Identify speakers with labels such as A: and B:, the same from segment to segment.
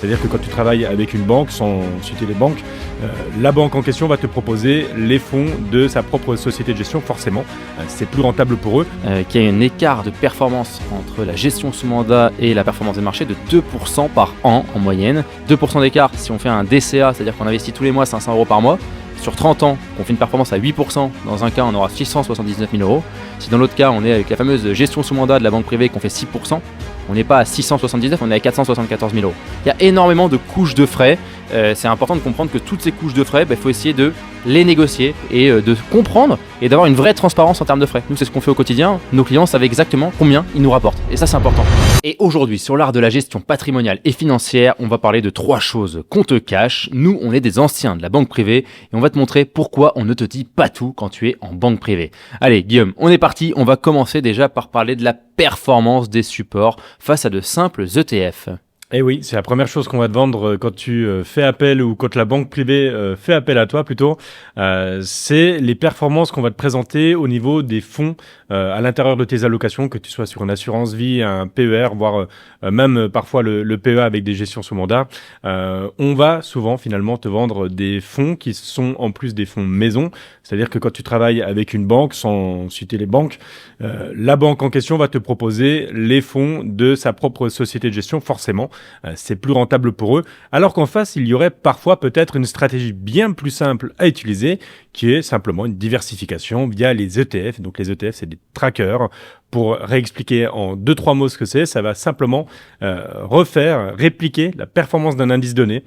A: C'est-à-dire que quand tu travailles avec une banque, sans citer les banques, la banque en question va te proposer les fonds de sa propre société de gestion, forcément. C'est plus rentable pour eux.
B: Qu'il y a un écart de performance entre la gestion sous mandat et la performance des marchés de 2% par an en moyenne. 2% d'écart si on fait un DCA, c'est-à-dire qu'on investit tous les mois 500 € par mois. Sur 30 ans, qu'on fait une performance à 8%, dans un cas on aura 679 000 €. Si dans l'autre cas on est avec la fameuse gestion sous mandat de la banque privée qu'on fait 6%, on n'est pas à 679, on est à 474 000 €. Il y a énormément de couches de frais. C'est important de comprendre que toutes ces couches de frais, il faut essayer de les négocier et de comprendre et d'avoir une vraie transparence en termes de frais. Nous, c'est ce qu'on fait au quotidien. Nos clients savent exactement combien ils nous rapportent. Et ça, c'est important. Et aujourd'hui, sur l'art de la gestion patrimoniale et financière, on va parler de 3 choses qu'on te cache. Nous, on est des anciens de la banque privée et on va te montrer pourquoi on ne te dit pas tout quand tu es en banque privée. Allez, Guillaume, on est parti. On va commencer déjà par parler de la performance des supports face à de simples ETF.
A: Eh oui, c'est la première chose qu'on va te vendre quand tu fais appel ou quand la banque privée fait appel à toi plutôt. C'est les performances qu'on va te présenter au niveau des fonds à l'intérieur de tes allocations, que tu sois sur une assurance vie, un PER, voire même parfois le PEA avec des gestions sous mandat. On va souvent finalement te vendre des fonds qui sont en plus des fonds maison. C'est-à-dire que quand tu travailles avec une banque, sans citer les banques, la banque en question va te proposer les fonds de sa propre société de gestion, forcément. C'est plus rentable pour eux. Alors qu'en face, il y aurait parfois peut-être une stratégie bien plus simple à utiliser, qui est simplement une diversification via les ETF. Donc les ETF, c'est des trackers. Pour réexpliquer en 2-3 mots ce que c'est, ça va simplement répliquer la performance d'un indice donné.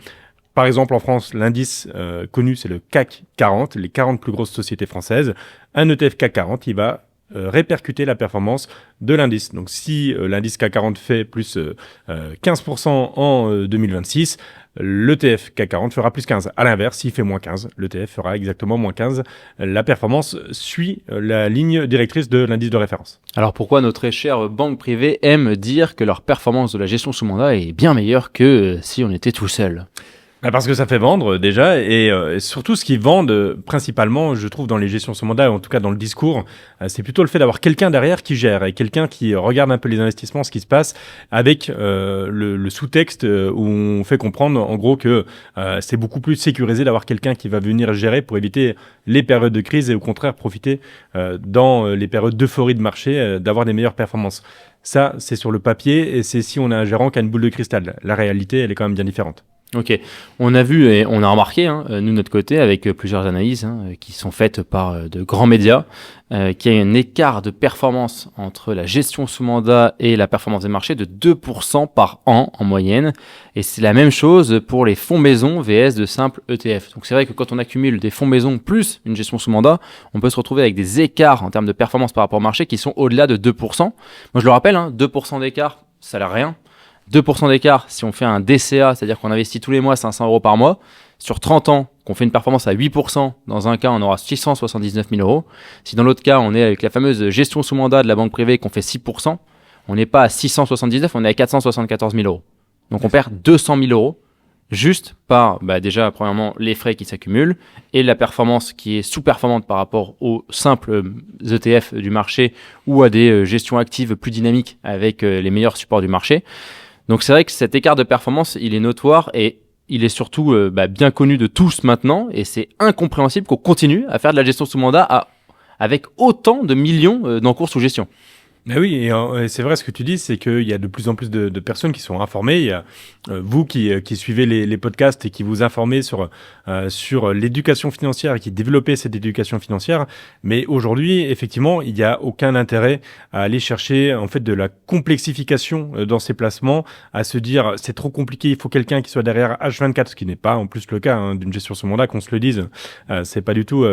A: Par exemple, en France, l'indice connu, c'est le CAC 40, les 40 plus grosses sociétés françaises. Un ETF CAC 40, il va répercuter la performance de l'indice. Donc, si l'indice CAC 40 fait plus 15% en 2026, l'ETF CAC 40 fera plus 15. À l'inverse, s'il fait moins 15, l'ETF fera exactement moins 15. La performance suit la ligne directrice de l'indice de référence.
B: Alors pourquoi nos très chères banques privées aiment dire que leur performance de la gestion sous mandat est bien meilleure que si on était tout seul ?
A: Parce que ça fait vendre déjà et surtout ce qu'ils vendent principalement, je trouve, dans les gestions sous mandat, en tout cas dans le discours, c'est plutôt le fait d'avoir quelqu'un derrière qui gère et quelqu'un qui regarde un peu les investissements, ce qui se passe avec le sous-texte où on fait comprendre en gros que c'est beaucoup plus sécurisé d'avoir quelqu'un qui va venir gérer pour éviter les périodes de crise et au contraire profiter dans les périodes d'euphorie de marché d'avoir des meilleures performances. Ça, c'est sur le papier et c'est si on a un gérant qui a une boule de cristal. La réalité, elle est quand même bien différente.
B: Ok, on a vu et on a remarqué, nous de notre côté, avec plusieurs analyses qui sont faites par de grands médias, qu'il y a un écart de performance entre la gestion sous mandat et la performance des marchés de 2% par an en moyenne. Et c'est la même chose pour les fonds maison VS de simples ETF. Donc c'est vrai que quand on accumule des fonds maison plus une gestion sous mandat, on peut se retrouver avec des écarts en termes de performance par rapport au marché qui sont au-delà de 2%. Moi je le rappelle, 2% d'écart, ça n'a rien. 2% d'écart si on fait un DCA, c'est-à-dire qu'on investit tous les mois 500 € par mois. Sur 30 ans, qu'on fait une performance à 8%, dans un cas on aura 679 000 €. Si dans l'autre cas on est avec la fameuse gestion sous mandat de la banque privée qu'on fait 6%, on n'est pas à 679, on est à 474 000 €. Donc on perd 200 000 € juste par déjà premièrement les frais qui s'accumulent et la performance qui est sous-performante par rapport aux simples ETF du marché ou à des gestions actives plus dynamiques avec les meilleurs supports du marché. Donc c'est vrai que cet écart de performance, il est notoire et il est surtout bien connu de tous maintenant et c'est incompréhensible qu'on continue à faire de la gestion sous mandat avec autant de millions d'encours sous gestion.
A: Ben oui, et c'est vrai ce que tu dis, c'est qu'il y a de plus en plus de personnes qui sont informées. Il y a vous qui suivez les podcasts et qui vous informez sur l'éducation financière et qui développez cette éducation financière. Mais aujourd'hui, effectivement, il n'y a aucun intérêt à aller chercher en fait de la complexification dans ces placements, à se dire c'est trop compliqué, il faut quelqu'un qui soit derrière H24, ce qui n'est pas en plus le cas d'une gestion sous mandat, qu'on se le dise. C'est pas du tout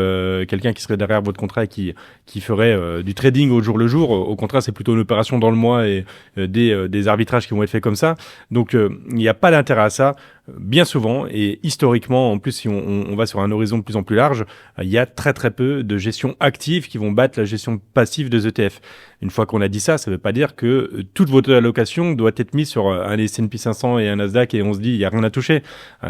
A: quelqu'un qui serait derrière votre contrat et qui ferait du trading au jour le jour. Au contraire, c'est plutôt une opération dans le mois et des arbitrages qui vont être faits comme ça. Donc, il n'y a pas d'intérêt à ça. Bien souvent, et historiquement, en plus, si on va sur un horizon de plus en plus large, il y a très très peu de gestion active qui vont battre la gestion passive des ETF. Une fois qu'on a dit ça, ça ne veut pas dire que toute votre allocation doit être mise sur un S&P 500 et un Nasdaq et on se dit il n'y a rien à toucher.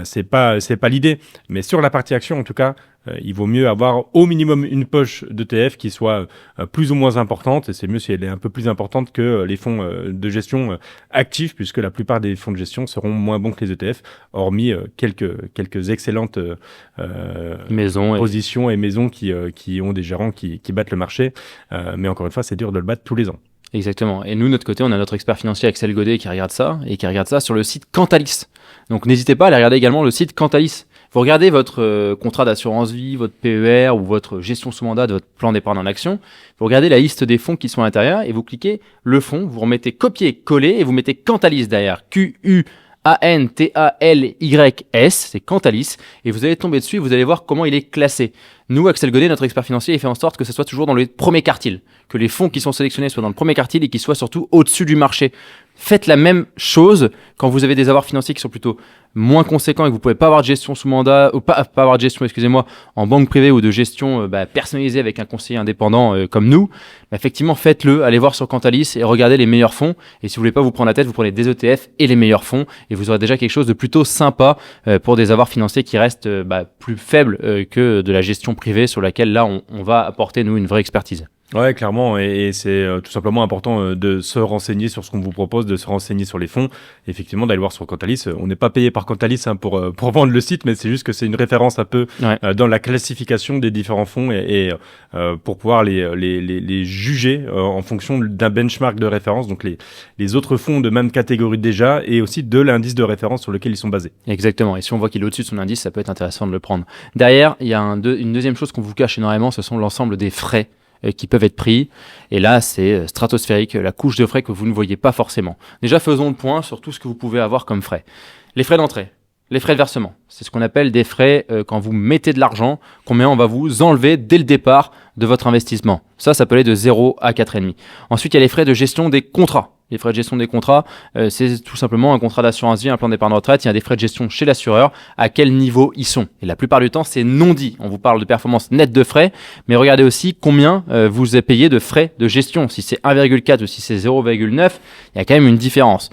A: C'est pas l'idée. Mais sur la partie action, en tout cas, il vaut mieux avoir au minimum une poche d'ETF qui soit plus ou moins importante, et c'est mieux si elle est un peu plus importante que les fonds de gestion actifs, puisque la plupart des fonds de gestion seront moins bons que les ETF, hormis quelques excellentes positions et maisons qui ont des gérants qui battent le marché. Mais encore une fois, c'est dur de le battre tous les ans.
B: Exactement. Et nous, de notre côté, on a notre expert financier Axel Godet qui regarde ça et qui regarde ça sur le site Cantalis. Donc n'hésitez pas à aller regarder également le site Cantalis. Vous regardez votre contrat d'assurance vie, votre PER ou votre gestion sous mandat de votre plan d'épargne en action. Vous regardez la liste des fonds qui sont à l'intérieur et vous cliquez le fonds, vous remettez copier-coller et vous mettez Cantalis derrière. Cantalys, c'est Cantalis, et vous allez tomber dessus et vous allez voir comment il est classé. Nous, Axel Godet, notre expert financier, il fait en sorte que ce soit toujours dans le premier quartile, que les fonds qui sont sélectionnés soient dans le premier quartile et qu'ils soient surtout au-dessus du marché. Faites la même chose quand vous avez des avoirs financiers qui sont plutôt moins conséquents et que vous pouvez pas avoir de gestion sous mandat, ou pas avoir de gestion, en banque privée ou de gestion personnalisée avec un conseiller indépendant comme nous. Effectivement, faites-le, allez voir sur Cantalis et regardez les meilleurs fonds. Et si vous voulez pas vous prendre la tête, vous prenez des ETF et les meilleurs fonds et vous aurez déjà quelque chose de plutôt sympa pour des avoirs financiers qui restent plus faibles que de la gestion privée sur laquelle là on va apporter nous une vraie expertise.
A: Ouais, clairement, et c'est tout simplement important de se renseigner sur ce qu'on vous propose, de se renseigner sur les fonds, effectivement d'aller voir sur Cantalis. On n'est pas payé par Cantalis pour vendre le site, mais c'est juste que c'est une référence un peu dans la classification des différents fonds et pour pouvoir les juger en fonction d'un benchmark de référence, donc les autres fonds de même catégorie déjà et aussi de l'indice de référence sur lequel ils sont basés.
B: Exactement, et si on voit qu'il est au-dessus de son indice, ça peut être intéressant de le prendre. Derrière, il y a une deuxième chose qu'on vous cache énormément, ce sont l'ensemble des frais qui peuvent être pris, et là c'est stratosphérique, la couche de frais que vous ne voyez pas forcément. Déjà faisons le point sur tout ce que vous pouvez avoir comme frais. Les frais d'entrée, les frais de versement, c'est ce qu'on appelle des frais quand vous mettez de l'argent, combien on va vous enlever dès le départ de votre investissement. Ça peut aller de 0 à 4,5. Ensuite il y a les frais de gestion des contrats. Les frais de gestion des contrats, c'est tout simplement un contrat d'assurance vie, un plan d'épargne retraite. Il y a des frais de gestion chez l'assureur. À quel niveau ils sont? Et la plupart du temps, c'est non dit. On vous parle de performance nette de frais, mais regardez aussi combien vous avez payé de frais de gestion. Si c'est 1,4 ou si c'est 0,9, il y a quand même une différence.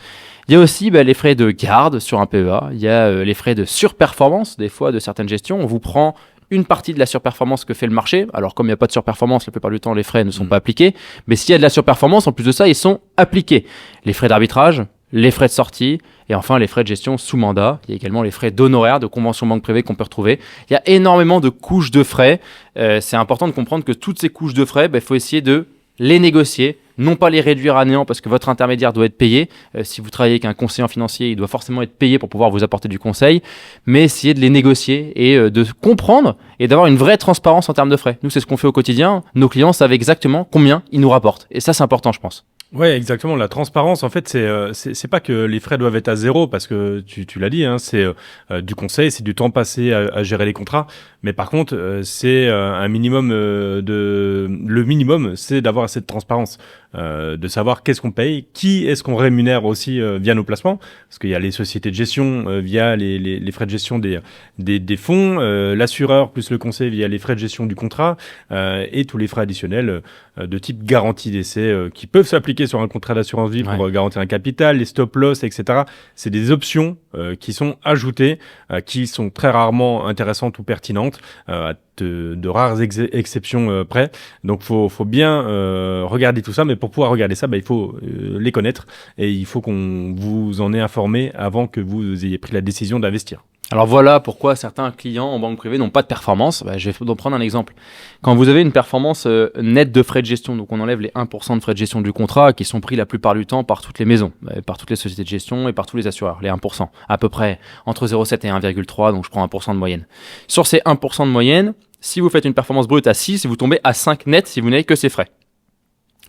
B: Il y a aussi les frais de garde sur un PEA. Il y a les frais de surperformance, des fois, de certaines gestions. On vous prend une partie de la surperformance que fait le marché. Alors, comme il n'y a pas de surperformance, la plupart du temps, les frais ne sont pas appliqués. Mais s'il y a de la surperformance, en plus de ça, ils sont appliqués. Les frais d'arbitrage, les frais de sortie et enfin les frais de gestion sous mandat. Il y a également les frais d'honoraires, de convention banque privée qu'on peut retrouver. Il y a énormément de couches de frais. C'est important de comprendre que toutes ces couches de frais, il faut essayer de les négocier, non pas les réduire à néant parce que votre intermédiaire doit être payé. Si vous travaillez avec un conseiller financier, il doit forcément être payé pour pouvoir vous apporter du conseil, mais essayer de les négocier et de comprendre et d'avoir une vraie transparence en termes de frais. Nous, c'est ce qu'on fait au quotidien. Nos clients savent exactement combien ils nous rapportent. Et ça, c'est important, je pense.
A: Ouais, exactement. La transparence, en fait, c'est pas que les frais doivent être à zéro parce que tu l'as dit, c'est du conseil, c'est du temps passé à gérer les contrats. Mais par contre, c'est un minimum le minimum, c'est d'avoir assez de transparence, de savoir qu'est-ce qu'on paye, qui est-ce qu'on rémunère aussi via nos placements, parce qu'il y a les sociétés de gestion via les frais de gestion des fonds, l'assureur plus le conseil via les frais de gestion du contrat et tous les frais additionnels de type garantie d'essai qui peuvent s'appliquer sur un contrat d'assurance vie pour garantir un capital, les stop loss, etc. C'est des options qui sont ajoutées, qui sont très rarement intéressantes ou pertinentes, de rares exceptions près. Donc faut bien regarder tout ça, mais pour pouvoir regarder ça, il faut les connaître et il faut qu'on vous en ait informé avant que vous ayez pris la décision d'investir.
B: Alors voilà pourquoi certains clients en banque privée n'ont pas de performance. Je vais vous prendre un exemple. Quand vous avez une performance nette de frais de gestion, donc on enlève les 1% de frais de gestion du contrat qui sont pris la plupart du temps par toutes les maisons, par toutes les sociétés de gestion et par tous les assureurs, les 1%, à peu près entre 0,7 et 1,3, donc je prends 1% de moyenne. Sur ces 1% de moyenne, si vous faites une performance brute à 6, vous tombez à 5 net si vous n'avez que ces frais.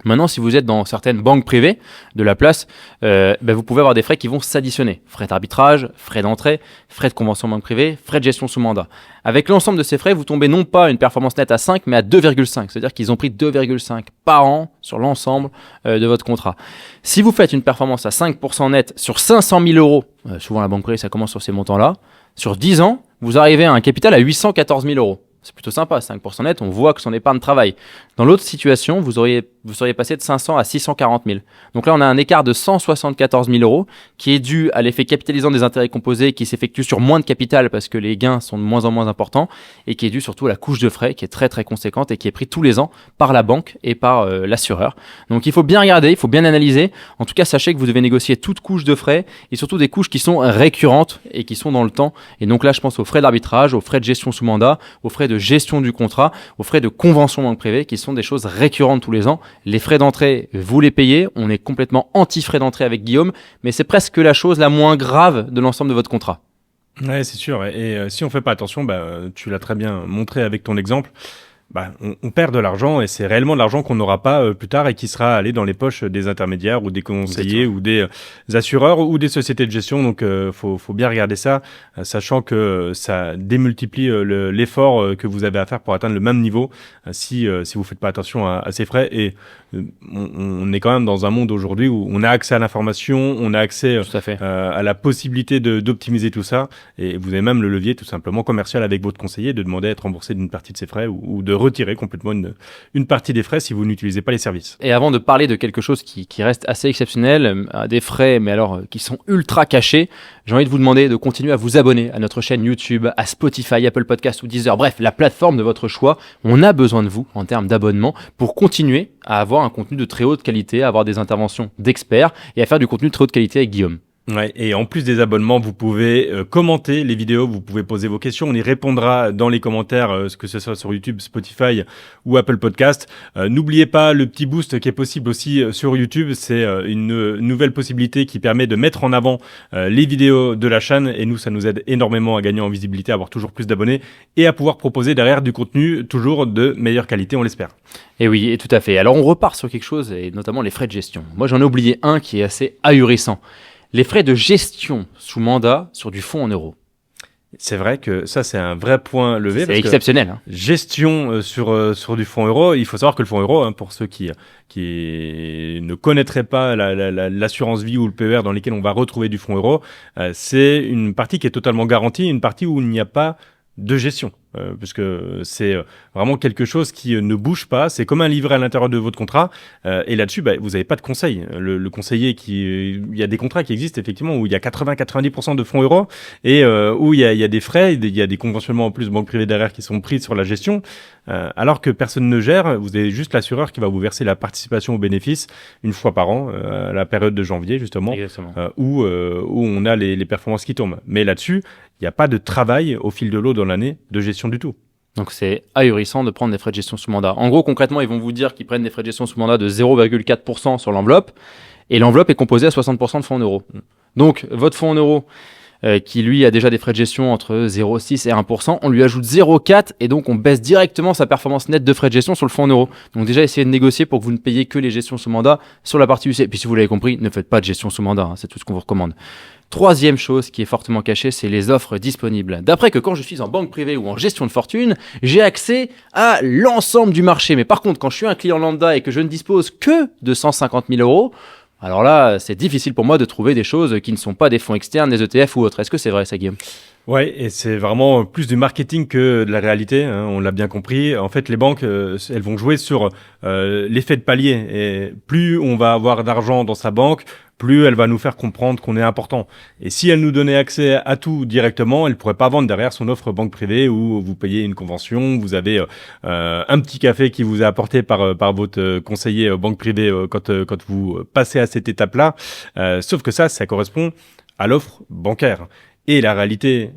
B: Maintenant, si vous êtes dans certaines banques privées de la place, vous pouvez avoir des frais qui vont s'additionner. Frais d'arbitrage, frais d'entrée, frais de convention banque privée, frais de gestion sous mandat. Avec l'ensemble de ces frais, vous tombez non pas une performance nette à 5, mais à 2,5. C'est-à-dire qu'ils ont pris 2,5 par an sur l'ensemble de votre contrat. Si vous faites une performance à 5% net sur 500 000 euros, souvent la banque privée, ça commence sur ces montants-là, sur 10 ans, vous arrivez à un capital à 814 000 euros. C'est plutôt sympa, 5% net, on voit que son épargne travaille. Dans l'autre situation, vous seriez passé de 500 à 640 000. Donc là, on a un écart de 174 000 euros qui est dû à l'effet capitalisant des intérêts composés qui s'effectue sur moins de capital parce que les gains sont de moins en moins importants et qui est dû surtout à la couche de frais qui est très très conséquente et qui est pris tous les ans par la banque et par l'assureur. Donc il faut bien regarder, il faut bien analyser. En tout cas, sachez que vous devez négocier toute couche de frais et surtout des couches qui sont récurrentes et qui sont dans le temps. Et donc là, je pense aux frais d'arbitrage, aux frais de gestion sous mandat, aux frais de gestion du contrat, aux frais de convention banque privée qui sont des choses récurrentes tous les ans. Les frais d'entrée, vous les payez. On est complètement anti-frais d'entrée avec Guillaume, mais c'est presque la chose la moins grave de l'ensemble de votre contrat.
A: Ouais, c'est sûr. Et si on fait pas attention, tu l'as très bien montré avec ton exemple. On perd de l'argent et c'est réellement de l'argent qu'on n'aura pas plus tard et qui sera allé dans les poches des intermédiaires ou des conseillers ou des assureurs ou des sociétés de gestion. Donc, faut bien regarder ça, sachant que ça démultiplie l'effort que vous avez à faire pour atteindre le même niveau si vous faites pas attention à ces frais. Et on est quand même dans un monde aujourd'hui où on a accès à l'information, on a accès à la possibilité d'optimiser tout ça. Et vous avez même le levier tout simplement commercial avec votre conseiller de demander à être remboursé d'une partie de ses frais ou de retirer complètement une partie des frais si vous n'utilisez pas les services.
B: Et avant de parler de quelque chose qui reste assez exceptionnel, des frais, mais alors qui sont ultra cachés, j'ai envie de vous demander de continuer à vous abonner à notre chaîne YouTube, à Spotify, Apple Podcasts ou Deezer, bref, la plateforme de votre choix. On a besoin de vous en termes d'abonnement pour continuer à avoir un contenu de très haute qualité, à avoir des interventions d'experts et à faire du contenu de très haute qualité avec Guillaume.
A: Ouais, et en plus des abonnements, vous pouvez commenter les vidéos, vous pouvez poser vos questions, on y répondra dans les commentaires, que ce soit sur YouTube, Spotify ou Apple Podcast. N'oubliez pas le petit boost qui est possible aussi sur YouTube, c'est une nouvelle possibilité qui permet de mettre en avant les vidéos de la chaîne et nous, ça nous aide énormément à gagner en visibilité, à avoir toujours plus d'abonnés et à pouvoir proposer derrière du contenu toujours de meilleure qualité, on l'espère.
B: Et oui, et tout à fait. Alors on repart sur quelque chose et notamment les frais de gestion. Moi j'en ai oublié un qui est assez ahurissant. Les frais de gestion sous mandat sur du fonds en euros.
A: C'est vrai que ça, c'est un vrai point levé.
B: C'est exceptionnel. Hein.
A: Gestion sur du fonds euro, il faut savoir que le fonds euro, pour ceux qui ne connaîtraient pas l'assurance vie ou le PER dans lesquels on va retrouver du fonds euro, c'est une partie qui est totalement garantie, une partie où il n'y a pas de gestion. Puisque c'est vraiment quelque chose qui ne bouge pas, c'est comme un livret à l'intérieur de votre contrat, et là-dessus, vous n'avez pas de conseil. Le conseiller, il y a des contrats qui existent effectivement où il y a 80-90% de fonds euros et où il y a des frais, il y a des conventionnements en plus banque privée derrière qui sont pris sur la gestion, alors que personne ne gère. Vous avez juste l'assureur qui va vous verser la participation aux bénéfices une fois par an, à la période de janvier justement, où on a les performances qui tombent. Mais là-dessus, il n'y a pas de travail au fil de l'eau dans l'année de gestion du tout.
B: Donc c'est ahurissant de prendre des frais de gestion sous mandat. En gros, concrètement, ils vont vous dire qu'ils prennent des frais de gestion sous mandat de 0,4% sur l'enveloppe, et l'enveloppe est composée à 60% de fonds en euros. Donc votre fonds en euros, qui lui a déjà des frais de gestion entre 0,6 et 1%, on lui ajoute 0,4 et donc on baisse directement sa performance nette de frais de gestion sur le fonds en euros. Donc déjà, essayez de négocier pour que vous ne payiez que les gestions sous mandat sur la partie UC. Et puis si vous l'avez compris, ne faites pas de gestion sous mandat, c'est tout ce qu'on vous recommande. Troisième chose qui est fortement cachée, c'est les offres disponibles. D'après que quand je suis en banque privée ou en gestion de fortune, j'ai accès à l'ensemble du marché. Mais par contre, quand je suis un client lambda et que je ne dispose que de 150 000 euros, alors là, c'est difficile pour moi de trouver des choses qui ne sont pas des fonds externes, des ETF ou autres. Est-ce que c'est vrai ça, Guillaume ?
A: Ouais, et c'est vraiment plus du marketing que de la réalité, hein, on l'a bien compris. En fait, les banques, elles vont jouer sur l'effet de palier. Et plus on va avoir d'argent dans sa banque, plus elle va nous faire comprendre qu'on est important. Et si elle nous donnait accès à tout directement, elle pourrait pas vendre derrière son offre banque privée où vous payez une convention, vous avez un petit café qui vous est apporté par votre conseiller banque privée quand vous passez à cette étape-là. Sauf que ça correspond à l'offre bancaire. Et la réalité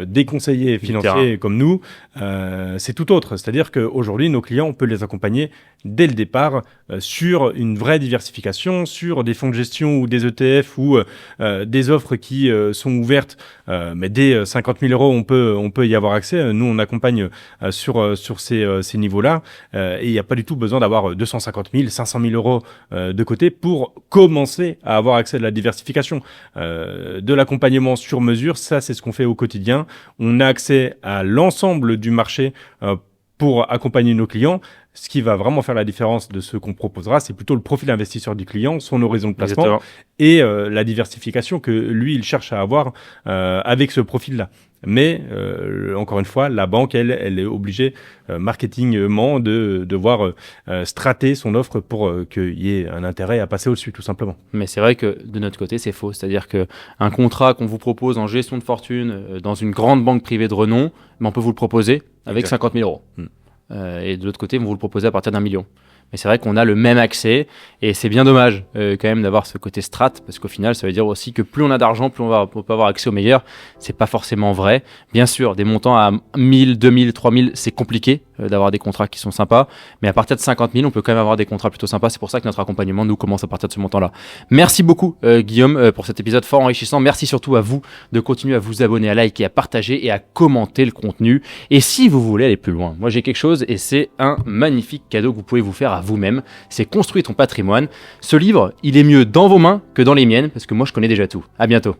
A: des conseillers financiers comme nous, c'est tout autre. C'est-à-dire qu'aujourd'hui, nos clients, on peut les accompagner dès le départ sur une vraie diversification, sur des fonds de gestion ou des ETF ou des offres qui sont ouvertes. Mais dès 50 000 euros, on peut y avoir accès. Nous, on accompagne sur ces niveaux-là. Et il n'y a pas du tout besoin d'avoir 250 000, 500 000 euros de côté pour commencer à avoir accès à la diversification. De l'accompagnement sur mesure, ça, c'est ce qu'on fait au quotidien. On a accès à l'ensemble du marché pour accompagner nos clients. Ce qui va vraiment faire la différence de ce qu'on proposera, c'est plutôt le profil investisseur du client, son horizon de placement et la diversification que lui, il cherche à avoir avec ce profil-là. Mais encore une fois, la banque, elle est obligée marketingement de devoir strater son offre pour qu'il y ait un intérêt à passer au-dessus, tout simplement.
B: Mais c'est vrai que de notre côté, c'est faux. C'est-à-dire qu'un contrat qu'on vous propose en gestion de fortune dans une grande banque privée de renom, on peut vous le proposer avec 50 000 euros. Et de l'autre côté, on vous le propose à partir d'1 million. Mais c'est vrai qu'on a le même accès et c'est bien dommage quand même d'avoir ce côté strat parce qu'au final, ça veut dire aussi que plus on a d'argent, plus on peut avoir accès au meilleur. C'est pas forcément vrai. Bien sûr, des montants à 1000, 2000, 3000, c'est compliqué d'avoir des contrats qui sont sympas. Mais à partir de 50 000, on peut quand même avoir des contrats plutôt sympas. C'est pour ça que notre accompagnement, nous, commence à partir de ce montant-là. Merci beaucoup, Guillaume, pour cet épisode fort enrichissant. Merci surtout à vous de continuer à vous abonner, à liker, à partager et à commenter le contenu. Et si vous voulez aller plus loin, moi j'ai quelque chose et c'est un magnifique cadeau que vous pouvez vous faire à vous-même. C'est Construis ton patrimoine. Ce livre, il est mieux dans vos mains que dans les miennes parce que moi je connais déjà tout. À bientôt.